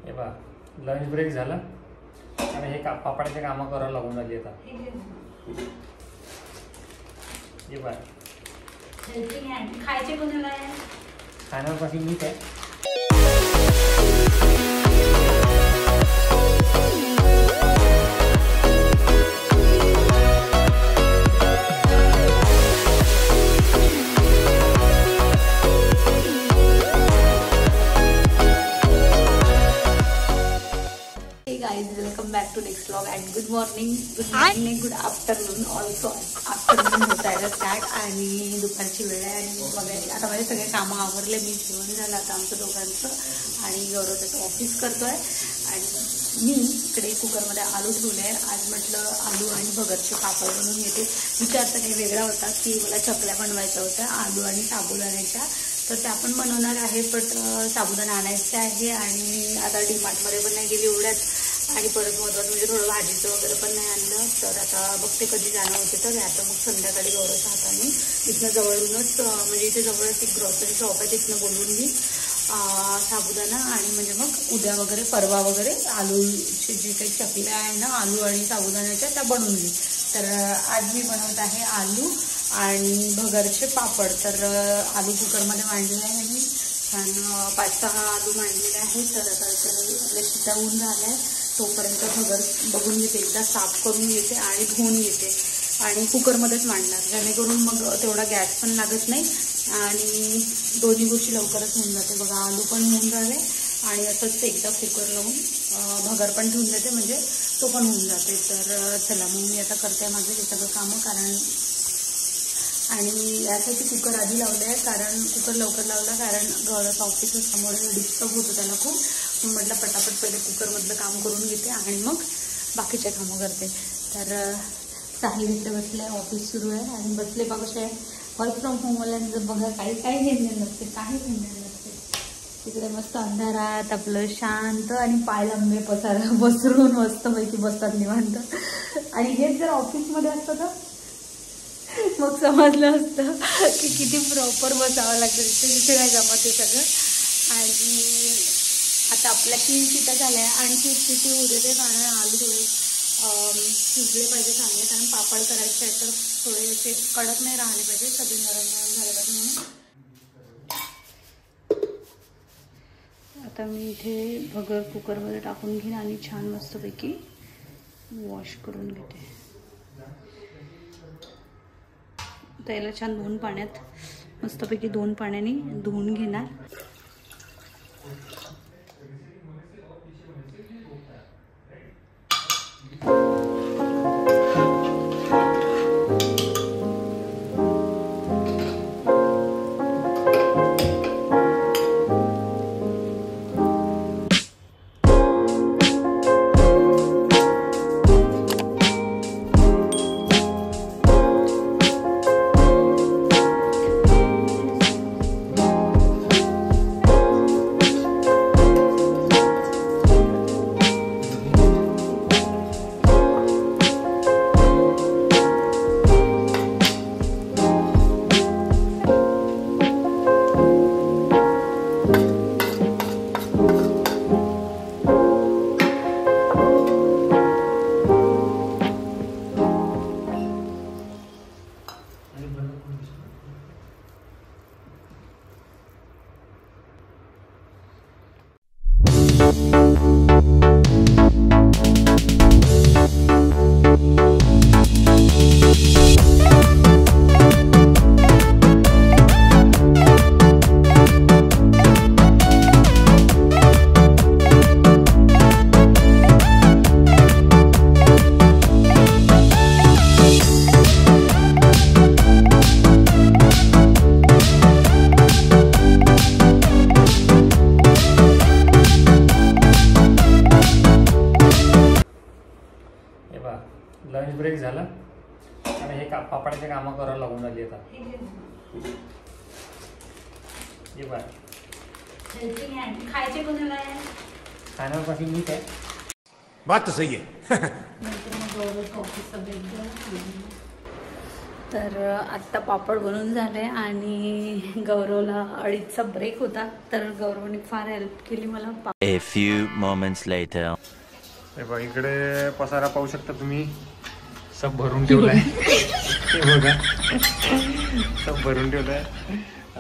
हे बा lunch break झाला आणि हे पापडाचे कामं करायला लागून झाली आता. हे बा खायचे कोणाला आहे? खाण्यापाशी मीच आहे. Welcome back to next vlog and good morning good afternoon also. Afternoon होत आहे स्टार्ट आणि दुपारची वेळ आहे आणि बघायला आता माझे सगळे कामं आवरले. मी जेवण झालं आता आमचं दोघांचं आणि गौरव त्याचं ऑफिस करतो आहे आणि मी इकडे कुकरमध्ये आलू ठेवले आहे. आज म्हटलं आलू आणि भगरचे पापड बनवून घेते. विचार तर काही वेगळा होता की मला चकल्या बनवायच्या होत्या आलू आणि साबुदाण्याच्या, तर त्या पण बनवणार आहे. बट साबुदाणा आणायचे आहे आणि आता डीमार्टमध्ये पण नाही गेली एवढ्यात आणि परत महत्त्वाचं म्हणजे थोडं भाजीचं वगैरे पण नाही आणलं. तर आता बघते कधी जाणं होते. तर आता मग संध्याकाळी गौरवच्या हाताने इथनं जवळूनच म्हणजे इथे जवळच एक ग्रॉसरी शॉप आहे तिथनं बोलवून मी साबुदाणा आणि म्हणजे मग उद्या वगैरे परवा वगैरे आलूचे जे काही चकल्या आहे ना आलू आणि साबुदाण्याच्या त्या बनवून घेईन. तर आज मी बनवत आहे आलू आणि भगरचे पापड. तर आलू कुकरमध्ये मांडले आहे मी छान 5-6 आलू मांडलेले आहे. तर आता आपल्या शिट्या होऊन झाल्या आहे तोपर्यंत भगर बघून घेते, एकदा साफ करून घेते आणि धुवून घेते आणि कुकरमध्येच मांडणार जेणेकरून मग तेवढा गॅस पण लागत नाही आणि दोन्ही गोष्टी लवकरच होऊन जाते. बघा आलू पण होऊन झाले आणि असंच एकदा कुकर लावून भगर पण ठेवून देते म्हणजे तो पण होऊन जाते. तर चला मग मी आता करते माझं हे सगळं कामं कारण आणि यासाठी कुकर आधी लावलं आहे कारण कुकर लवकर लावला कारण गौरवचं ऑफिस असल्यामुळे डिस्टर्ब होतं त्याला खूप. म्हणून म्हटलं पटापट पहिले कुकरमधलं काम करून घेते आणि मग बाकीचे कामं करते. तर साहिल इकडे बसले, ऑफिस सुरू आहे आणि बसले बघा कसे वर्क फ्रॉम होमवाल्यांचं बघा काही घेणं नसते, काही घेणं नसते. तिकडे मस्त अंधारात आपलं शांत आणि पाय लंबे पसारा बसरून मस्तपैकी बसतात निवांत. आणि हेच जर ऑफिसमध्ये असतं तर मग समजलं असतं की किती प्रॉपर बसावं लागतं. तिथे नाही जमत ते सगळं. आणि आता आपल्या 3 शिट्या झाल्या आणखी एक शिटी होऊ देते कारण आलू थोडे शिजले पाहिजे चांगले कारण पापड करायचे आहे तर थोडे असे कडक नाही राहिले पाहिजे, सगळे नरम झाले पाहिजे म्हणून. आता मी इथे भगर कुकरमध्ये टाकून घेईन आणि छान मस्तपैकी वॉश करून घेते. त्याला छान 2 पाण्यात मस्तपैकी 2 पाण्याने धुवून घेणार. लंच ब्रेक झाला आणि हे पापडाचे कामं करायला लागून झाली आता. हे बा खायचे कोणाला आहे? खाण्यापाशी मीच आहे. बात तो सही है. नंतर मग गौरवचं ऑफिस सगळं तर आत्ता पापड बनवून झाले आणि गौरवला 2:30चा ब्रेक होता, तर गौरवने फार हेल्प केली मला. A few moments later. हे बघा इकडे पसारा पाहू शकता तुम्ही, सब भरून ठेवलाय. हे बघा सब भरून ठेवलाय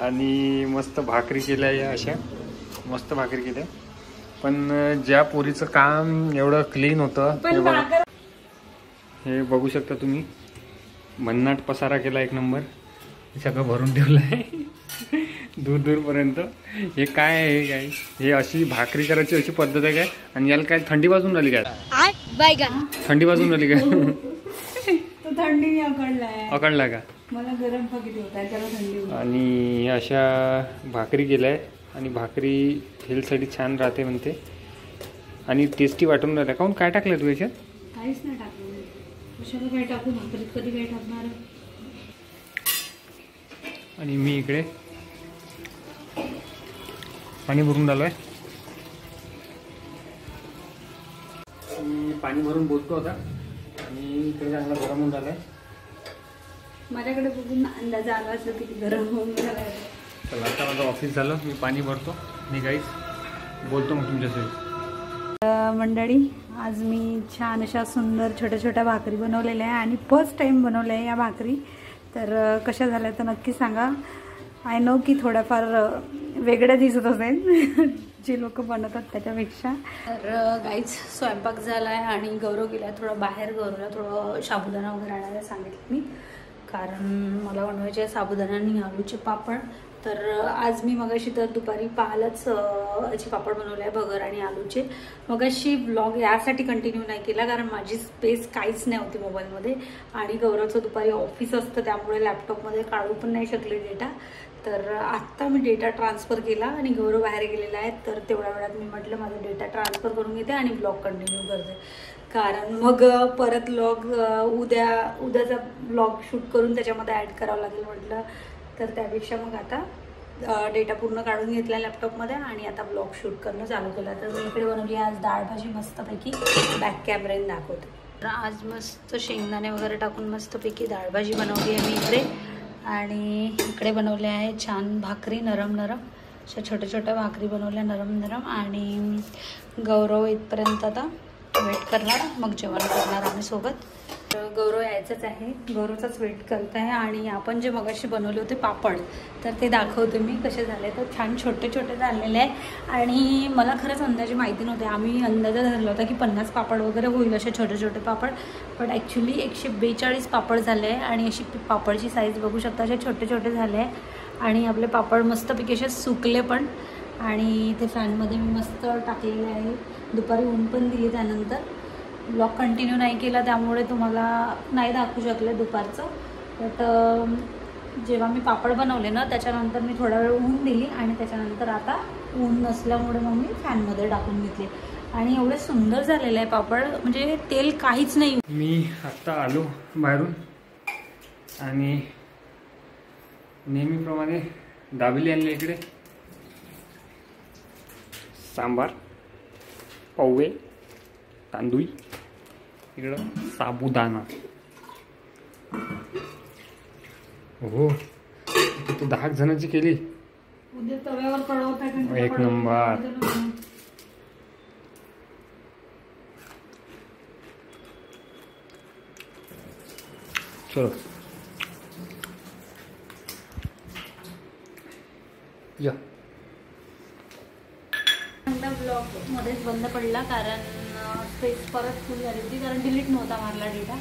आणि मस्त भाकरी केल्या या अशा मस्त भाकरी केल्या. पण ज्या पोरीचं काम एवढं क्लीन होतं हे बघा, हे बघू शकता तुम्ही, भन्नाट पसारा केला एक नंबर. सगळं भरून ठेवलं आहे दूर दूरपर्यंत. हे काय आहे, हे काय, हे अशी भाकरी करायची अशी पद्धत आहे काय? आणि याला काय थंडी वाजून राहिली काय? थंडी वाजून राहिली काय? थंडी अकडलाय, अकडला का? मला गरम पकित होता त्याला थंडी. आणि अशा भाकरी केल्या आणि भाकरी हेल्थसाठी छान राहते म्हणते आणि टेस्टी वाटून राहिल्या. काहून काय टाकलं तू याच्यात? काहीच नाही टाकलं. कशाला काय टाकू, भाकरीत कधी काय टाकणार. आणि मी इकडे पाणी भरून राहिलोय. मी पाणी भरून बोलतो आता आणि इकडे चांगला गरम होऊन झालाय. माझ्याकडे बघून अंदाज आला असं किती गरम होऊन झालाय. चला आता माझं ऑफिस झालं, मी पाणी भरतो आणि गाईस बोलतो मग तुमच्यासोबत. मंडळी, आज मी छान अशा सुंदर छोट्या छोट्या भाकरी बनवलेल्या आहे आणि फर्स्ट टाईम बनवल्या आहे या भाकरी. तर कशा झाल्या तर नक्की सांगा. आय नो की थोड्याफार वेगळ्या दिसत असेल जे लोक बनवतात त्याच्यापेक्षा. तर गाईज स्वयंपाक झाला आहे आणि गौरव गेला थोडं बाहेर. गौरवला थोडं साबुदाणा वगैरे आणायला सांगितलं मी, कारण मला बनवायचे साबुदाणा आणि आलूचे पापड. तर आज मी मगाशी तर दुपारी पाहायलाच याचे पापड बनवले आहे, भगर आणि आलूचे. मगाशी ब्लॉग यासाठी कंटिन्यू नाही केला कारण माझी स्पेस काहीच नाही होती मोबाईलमध्ये आणि गौरवचं दुपारी ऑफिस असतं त्यामुळे लॅपटॉपमध्ये काढू पण नाही शकले डेटा. तर आत्ता मी डेटा ट्रान्सफर केला आणि गौरव बाहेर गेलेला आहे. तर तेवढ्या वेळात मी म्हटलं माझा डेटा ट्रान्सफर करून घेते आणि ब्लॉग कंटिन्यू करते, कारण मग परत उद्याचा ब्लॉग शूट करून त्याच्यामध्ये ॲड करावं लागेल म्हटलं. तर त्यापेक्षा मग आता डेटा पूर्ण काढून घेतला लॅपटॉपमध्ये आणि आता ब्लॉग शूट करणं चालू केलं. तर मी इकडे बनवली आज डाळ भाजी मस्तपैकी, बॅक कॅमेऱ्याने दाखवते. तर आज मस्त शेंगदाणे वगैरे टाकून मस्तपैकी डाळ भाजी बनवली आहे मी इकडे. आणि इकडे बनवले आहे छान भाकरी नरम नरम, अशा छोट्या छोट्या भाकरी बनवल्या नरम नरम. आणि गौरव इथपर्यंत आता वेट करणार, मग जेवण करणार आम्ही सोबत. गौरव यायचंच आहे, गौरवचाच वेट करत आहे. आणि आपण जे मगाशी बनवले होते पापड तर ते दाखवते मी कसे झाले. तर छान छोटे छोटे झालेले आहे आणि मला खरंच अंदाजे माहिती नव्हते. आम्ही अंदाजा धरला होता की 50 पापड वगैरे होईल असे छोटे छोटे पापड, पण ॲक्च्युली 142 पापड झाले आहे. आणि अशी पापडची साईज बघू शकता, असे छोटे छोटे झाले आहे. आणि आपले पापड मस्तपैकी असे सुकले पण. आणि ते फॅनमध्ये मी मस्त टाकलेले आहे. दुपारी ऊन पण दिली. त्यानंतर ब्लॉग कंटिन्यू नाही केला त्यामुळे तुम्हाला नाही दाखवू शकले दुपारचं. बट जेव्हा मी पापड बनवले ना त्याच्यानंतर मी थोडा वेळ ऊन दिली आणि त्याच्यानंतर आता ऊन नसल्यामुळे मग मी फॅनमध्ये टाकून घेतले. आणि एवढे सुंदर झालेले आहे पापड, म्हणजे तेल काहीच नाही. मी आत्ता आलो बाहेरून आणि नेहमीप्रमाणे दाबेली आणली इकडे, सांबार, पौवे, तांदूळ, इकडं साबुदाणा. हो तू 10 जणांची केली, उद्या तव्यावर पडवता एक नंबर. चलो या. ब्लॉग मध्येच बंद पडला कारण स्पेस परत फुल झाली होती, कारण डिलीट नव्हता मारला डेटा.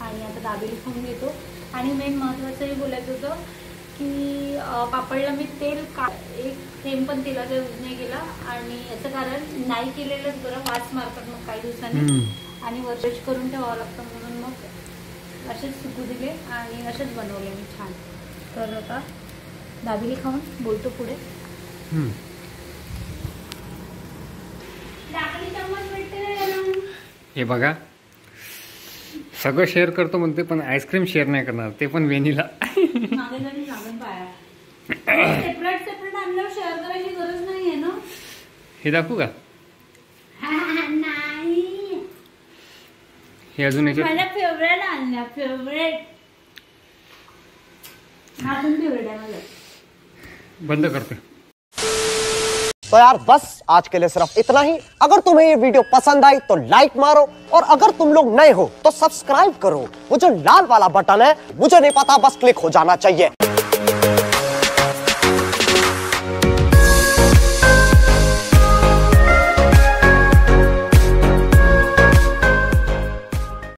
आणि आता दाबेली खाऊन घेतो. आणि मेन महत्त्वाचं हे बोलायचं होतं की पापडला मी तेल एक थेंब पण तेलाचा यूज नाही केला. आणि याचं कारण नाही केलेलंच बरं, वास मारतात मग काही दिवसांनी आणि वर्षच करून ठेवावं लागतं, म्हणून मग असेच सुकू दिले आणि असेच बनवले मी छान. तर आता दाबेली खाऊन बोलतो पुढे. हे बघा सगळं शेअर करतो म्हणते पण आईस्क्रीम शेअर नाही करणार, ते पण वेणीला. सेपरेट आणल्यावर शेअर करायची गरज नाहीये ना. हे दाखवू का? नाही, हे अजून मला फेवरेट आणला, फेवरेट. हा पण फेवरेट आहे माझा. बंद करते. तो यार बस आज के लिए सिर्फ इतना ही. अगर तुम्हें ये वीडियो पसंद आई तो लाइक मारो और अगर तुम लोग नए हो तो सब्सक्राइब करो. वो जो लाल वाला बटन है मुझे नहीं पता, बस क्लिक हो जाना चाहिए.